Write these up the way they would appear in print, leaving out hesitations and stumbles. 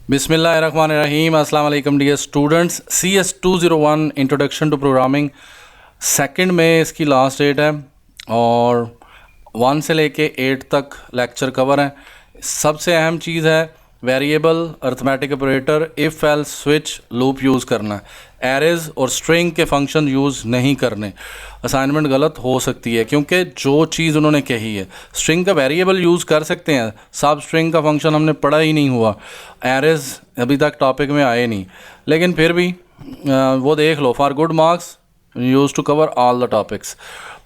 बिस्मिल्लाहिर्रहमानिर्रहीम। अस्सलाम वालेकुम dear students. CS201 introduction to programming second में इसकी लास्ट डेट है और 1 से लेके 8 तक लेक्चर कवर है। सबसे अहम चीज़ है variable, arithmetic operator, if else, switch, loop use करना है। एरेज और स्ट्रिंग के फंक्शन यूज़ नहीं करने। असाइनमेंट गलत हो सकती है क्योंकि जो चीज़ उन्होंने कही है, स्ट्रिंग का वेरिएबल यूज़ कर सकते हैं, सब स्ट्रिंग का फंक्शन हमने पढ़ा ही नहीं हुआ, एरेज अभी तक टॉपिक में आए नहीं, लेकिन फिर भी वो देख लो। For good marks use to cover all the topics.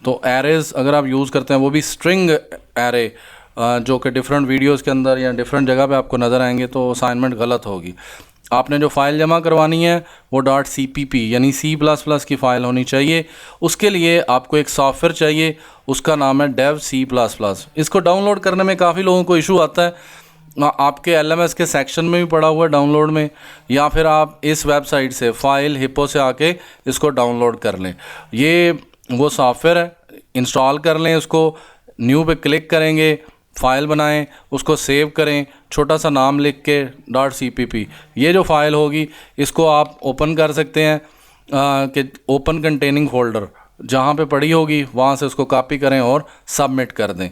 तो एरेज अगर आप यूज़ करते हैं, वो भी स्ट्रिंग एरे जो कि डिफरेंट वीडियोस के अंदर या डिफरेंट जगह पे आपको नज़र आएंगे, तो असाइनमेंट गलत होगी। आपने जो फ़ाइल जमा करवानी है वो .cpp यानी C++ की फ़ाइल होनी चाहिए। उसके लिए आपको एक सॉफ्टवेयर चाहिए, उसका नाम है dev C++। इसको डाउनलोड करने में काफ़ी लोगों को इशू आता है। आपके LMS के सेक्शन में भी पड़ा हुआ है डाउनलोड में, या फिर आप इस वेबसाइट से फाइल हिप्पो से आके इसको डाउनलोड कर लें। ये वो सॉफ्टवेयर है, इंस्टॉल कर लें उसको। न्यू पे क्लिक करेंगे, फ़ाइल बनाएं, उसको सेव करें, छोटा सा नाम लिख के .cpp। ये जो फ़ाइल होगी इसको आप ओपन कर सकते हैं कि ओपन कंटेनिंग फ़ोल्डर जहाँ पे पड़ी होगी वहाँ से उसको कॉपी करें और सबमिट कर दें।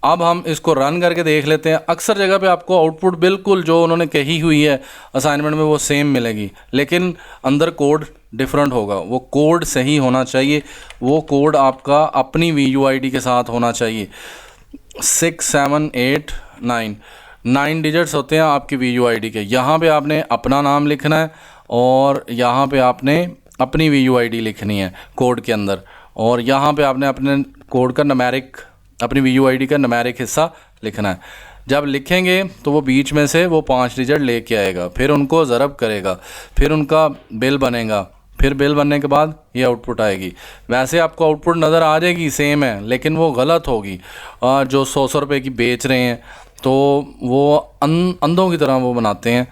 अब हम इसको रन करके देख लेते हैं। अक्सर जगह पे आपको आउटपुट बिल्कुल जो उन्होंने कही हुई है असाइनमेंट में वो सेम मिलेगी, लेकिन अंदर कोड डिफरेंट होगा। वो कोड सही होना चाहिए, वो कोड आपका अपनी VUID के साथ होना चाहिए। 6 7 8 9 डिजिट्स होते हैं आपकी VUID के। यहाँ पे आपने अपना नाम लिखना है और यहाँ पे आपने अपनी VUID लिखनी है कोड के अंदर, और यहाँ पे आपने अपने कोड का न्यूमेरिक, अपनी VUID का न्यूमेरिक हिस्सा लिखना है। जब लिखेंगे तो वो बीच में से वो 5 डिजिट लेके आएगा, फिर उनको ज़रब करेगा, फिर उनका बिल बनेगा, फिर बिल बनने के बाद ये आउटपुट आएगी। वैसे आपको आउटपुट नज़र आ जाएगी सेम है, लेकिन वो गलत होगी। जो 100 रुपये की बेच रहे हैं तो वो अंधों की तरह वो बनाते हैं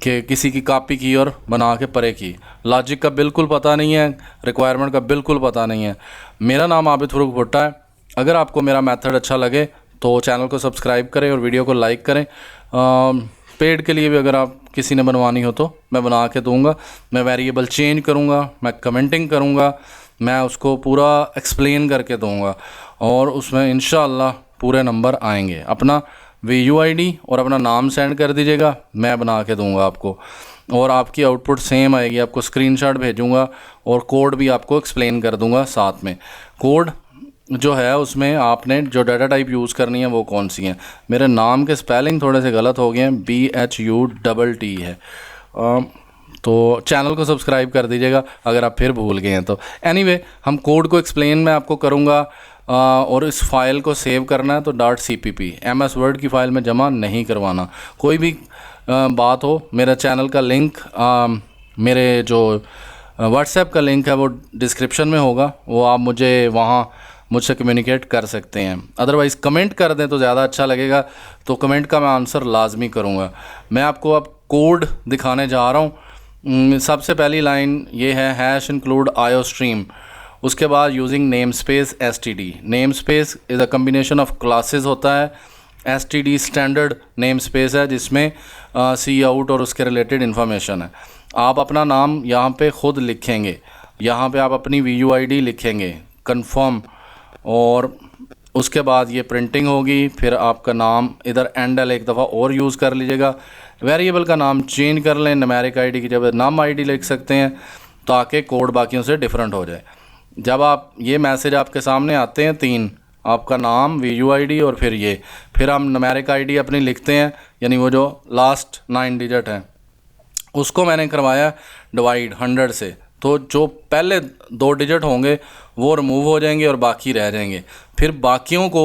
कि किसी की कॉपी की और बना के परे की। लॉजिक का बिल्कुल पता नहीं है, रिक्वायरमेंट का बिल्कुल पता नहीं है। मेरा नाम आबिद फ़रूक भुट्टा है। अगर आपको मेरा मेथड अच्छा लगे तो चैनल को सब्सक्राइब करें और वीडियो को लाइक करें। पेड के लिए भी अगर आप किसी ने बनवानी हो तो मैं बना के दूंगा। मैं वेरिएबल चेंज करूंगा, मैं कमेंटिंग करूंगा, मैं उसको पूरा एक्सप्लेन करके दूंगा और उसमें इंशाअल्लाह पूरे नंबर आएंगे। अपना VUID और अपना नाम सेंड कर दीजिएगा, मैं बना के दूंगा आपको, और आपकी आउटपुट सेम आएगी। आपको स्क्रीनशॉट भेजूँगा और कोड भी आपको एक्सप्लेन कर दूँगा साथ में। कोड जो है उसमें आपने जो डाटा टाइप यूज़ करनी है वो कौन सी हैं। मेरे नाम के स्पेलिंग थोड़े से गलत हो गए हैं, BHUTT है। तो चैनल को सब्सक्राइब कर दीजिएगा अगर आप फिर भूल गए हैं तो। एनीवे, हम कोड को एक्सप्लेन मैं आपको करूँगा और इस फाइल को सेव करना है तो .cpp MS वर्ड की फ़ाइल में जमा नहीं करवाना। कोई भी बात हो, मेरा चैनल का लिंक, मेरे जो व्हाट्सएप का लिंक है वो डिस्क्रिप्शन में होगा, वो आप मुझसे कम्युनिकेट कर सकते हैं। अदरवाइज़ कमेंट कर दें तो ज़्यादा अच्छा लगेगा, तो कमेंट का मैं आंसर लाजमी करूँगा। मैं आपको अब कोड दिखाने जा रहा हूँ। सबसे पहली लाइन ये है #include IOStream। उसके बाद using name space STD। Name space is a combination of classes होता है। STD स्टैंडर्ड नेम स्पेस है जिसमें सी आउट और उसके रिलेटेड इन्फॉर्मेशन है। आप अपना नाम यहाँ पे ख़ुद लिखेंगे, यहाँ पे आप अपनी VUID लिखेंगे, कंफर्म, और उसके बाद ये प्रिंटिंग होगी। फिर आपका नाम इधर एंडल एक दफ़ा और यूज़ कर लीजिएगा। वेरिएबल का नाम चेंज कर लें, न्यूमेरिक ID की जगह नाम ID लिख सकते हैं ताकि कोड बाकियों से डिफरेंट हो जाए। जब आप ये मैसेज आपके सामने आते हैं 3, आपका नाम, VUID और फिर हम न्यूमेरिक ID अपनी लिखते हैं, यानी वो जो लास्ट 9 डिजिट हैं उसको मैंने करवाया डिवाइड 100 से, तो जो पहले 2 डिजिट होंगे वो रिमूव हो जाएंगे और बाकी रह जाएंगे। फिर बाकियों को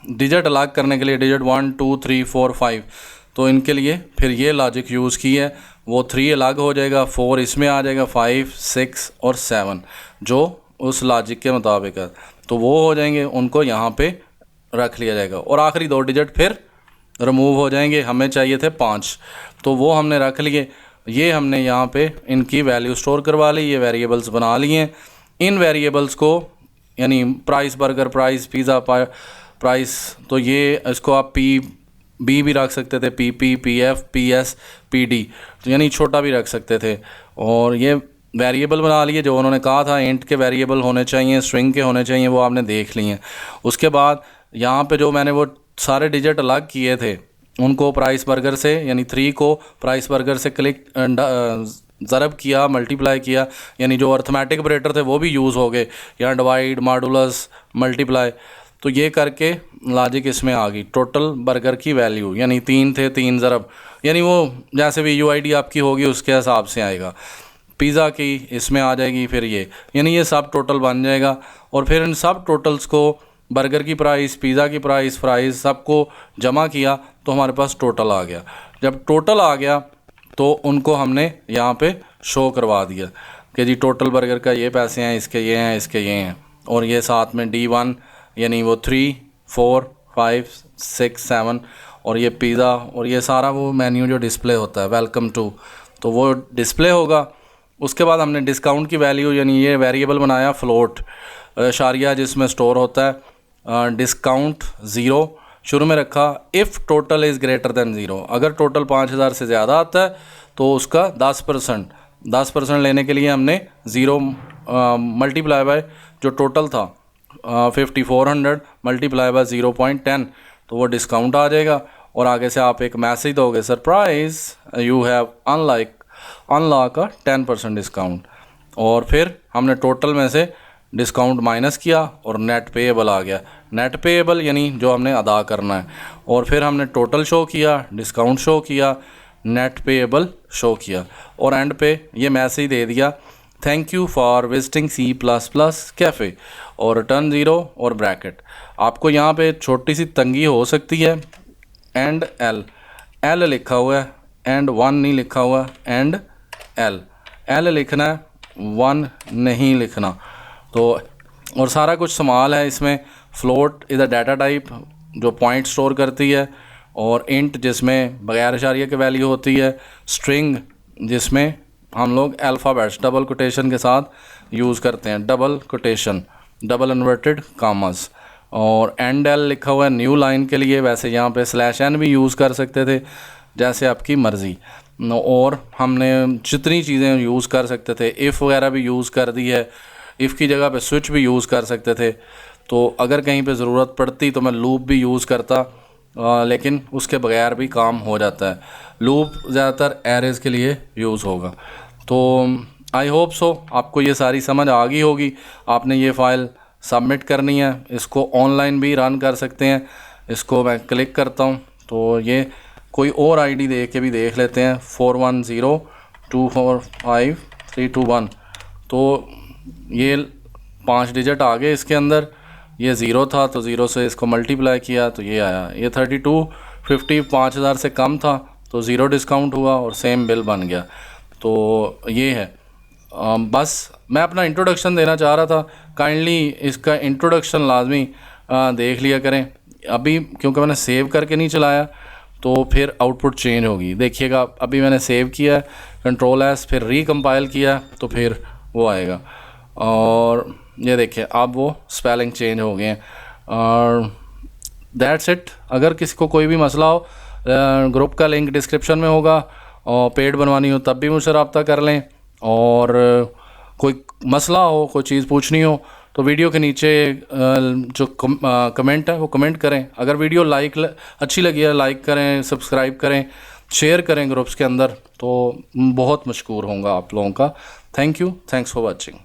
डिजिट अलग करने के लिए डिजिट 1 2 3 4 5, तो इनके लिए फिर ये लॉजिक यूज़ की है। वो 3 अलग हो जाएगा, 4 इसमें आ जाएगा, 5 6 और 7 जो उस लॉजिक के मुताबिक है, तो वो हो जाएंगे, उनको यहाँ पे रख लिया जाएगा। और आखिरी 2 डिजिट फिर रिमूव हो जाएंगे। हमें चाहिए थे 5, तो वो हमने रख लिए। ये हमने यहाँ पे इनकी वैल्यू स्टोर करवा ली, ये वेरिएबल्स बना लिए। इन वेरिएबल्स को यानी price burger, price pizza, price, तो ये इसको आप P बी भी रख सकते थे, PP, PF, PS, PD, तो यानी छोटा भी रख सकते थे। और ये वेरिएबल बना लिए, जो उन्होंने कहा था इंट के वेरिएबल होने चाहिए, स्ट्रिंग के होने चाहिए, वो आपने देख लिए हैं। उसके बाद यहाँ पे जो मैंने वो सारे डिजिट अलग किए थे उनको प्राइस बर्गर से, यानी 3 को प्राइस बर्गर से क्लिक ज़रब किया, मल्टीप्लाई किया, यानी जो अर्थमेटिक ऑपरेटर थे वो भी यूज़ हो गए, यहाँ डिवाइड, मॉडुलस, मल्टीप्लाई। तो ये करके लॉजिक इसमें आ गई, टोटल बर्गर की वैल्यू, यानी 3 थे, 3 ज़रब, यानी वो जैसे भी UID आपकी होगी उसके हिसाब से आएगा। पिज़्ज़ा की इसमें आ जाएगी फिर ये, यानी ये सब टोटल बन जाएगा। और फिर इन सब टोटल्स को, बर्गर की प्राइस, पिज़्ज़ा की प्राइस, फ्राइज़, सबको जमा किया तो हमारे पास टोटल आ गया। जब टोटल आ गया तो उनको हमने यहाँ पे शो करवा दिया कि जी टोटल बर्गर का ये पैसे हैं, इसके ये हैं, इसके ये हैं। और ये साथ में D1 यानी वो 3, 4, 5, 6, 7 और ये पिज़्ज़ा और ये सारा वो मेन्यू जो डिस्प्ले होता है, वेलकम टू, तो वो डिस्प्ले होगा। उसके बाद हमने डिस्काउंट की वैल्यू, यानी ये वेरिएबल बनाया फ्लोट शारिया जिसमें स्टोर होता है, डिस्काउंट 0 शुरू में रखा। If total is greater than 0, अगर टोटल 5000 से ज़्यादा आता है तो उसका 10% लेने के लिए हमने 0 मल्टीप्लाई बाय जो टोटल था 5400 मल्टीप्लाई बाय 0.10, तो वो डिस्काउंट आ जाएगा। और आगे से आप एक मैसेज दोगे, surprise you have unlock a 10% discount. और फिर हमने टोटल में से डिस्काउंट माइनस किया और नेट पेएबल आ गया। नेट पेएबल यानी जो हमने अदा करना है। और फिर हमने टोटल शो किया, डिस्काउंट शो किया, नेट पेएबल शो किया और एंड पे ये मैसेज दे दिया, thank you for visiting C++ cafe और रिटर्न 0 और ब्रैकेट। आपको यहाँ पे छोटी सी तंगी हो सकती है, एंड L लिखा हुआ है, एंड 1 नहीं लिखा हुआ, एंड L लिखना है, 1 नहीं लिखना। तो और सारा कुछ संभाल है इसमें। Float is a data type जो पॉइंट स्टोर करती है, और इंट जिसमें बगैर इशारिया की वैल्यू होती है, स्ट्रिंग जिसमें हम लोग अल्फ़ाबेट्स डबल कोटेशन के साथ यूज़ करते हैं, डबल कोटेशन, डबल इन्वर्टेड कामस। और एंड L लिखा हुआ है न्यू लाइन के लिए, वैसे यहाँ पे /n भी यूज़ कर सकते थे जैसे आपकी मर्ज़ी। और हमने जितनी चीज़ें यूज़ कर सकते थे, इफ़ वगैरह भी यूज़ कर दी है, इफ़ की जगह पे स्विच भी यूज़ कर सकते थे। तो अगर कहीं पे ज़रूरत पड़ती तो मैं लूप भी यूज़ करता, लेकिन उसके बगैर भी काम हो जाता है। लूप ज़्यादातर एरेज़ के लिए यूज़ होगा। तो आई होप सो आपको ये सारी समझ आ गई होगी। आपने ये फ़ाइल सबमिट करनी है, इसको ऑनलाइन भी रन कर सकते हैं। इसको मैं क्लिक करता हूँ तो ये कोई और ID दे के भी देख लेते हैं, 41024531। तो ये 5 डिजिट आ गए इसके अंदर, ये 0 था तो 0 से इसको मल्टीप्लाई किया तो ये आया। ये 3250 5000 से कम था तो 0 डिस्काउंट हुआ और सेम बिल बन गया। तो ये है। बस मैं अपना इंट्रोडक्शन देना चाह रहा था, काइंडली इसका इंट्रोडक्शन लाजमी देख लिया करें। अभी क्योंकि मैंने सेव करके नहीं चलाया तो फिर आउटपुट चेंज होगी। देखिएगा अभी मैंने सेव किया है, Ctrl+S, फिर रिकम्पाइल किया तो फिर वो आएगा। और ये देखिए अब वो स्पेलिंग चेंज हो गए हैं। और दैट्स इट। अगर किसी को कोई भी मसला हो, ग्रुप का लिंक डिस्क्रिप्शन में होगा, और पेड बनवानी हो तब भी मुझसे रब्ता कर लें। और कोई मसला हो, कोई चीज़ पूछनी हो तो वीडियो के नीचे जो कमेंट है वो कमेंट करें। अगर वीडियो अच्छी लगी है लाइक करें, सब्सक्राइब करें, शेयर करें ग्रुप्स के अंदर, तो बहुत मशकूर होऊंगा आप लोगों का। Thank you, thanks for watching.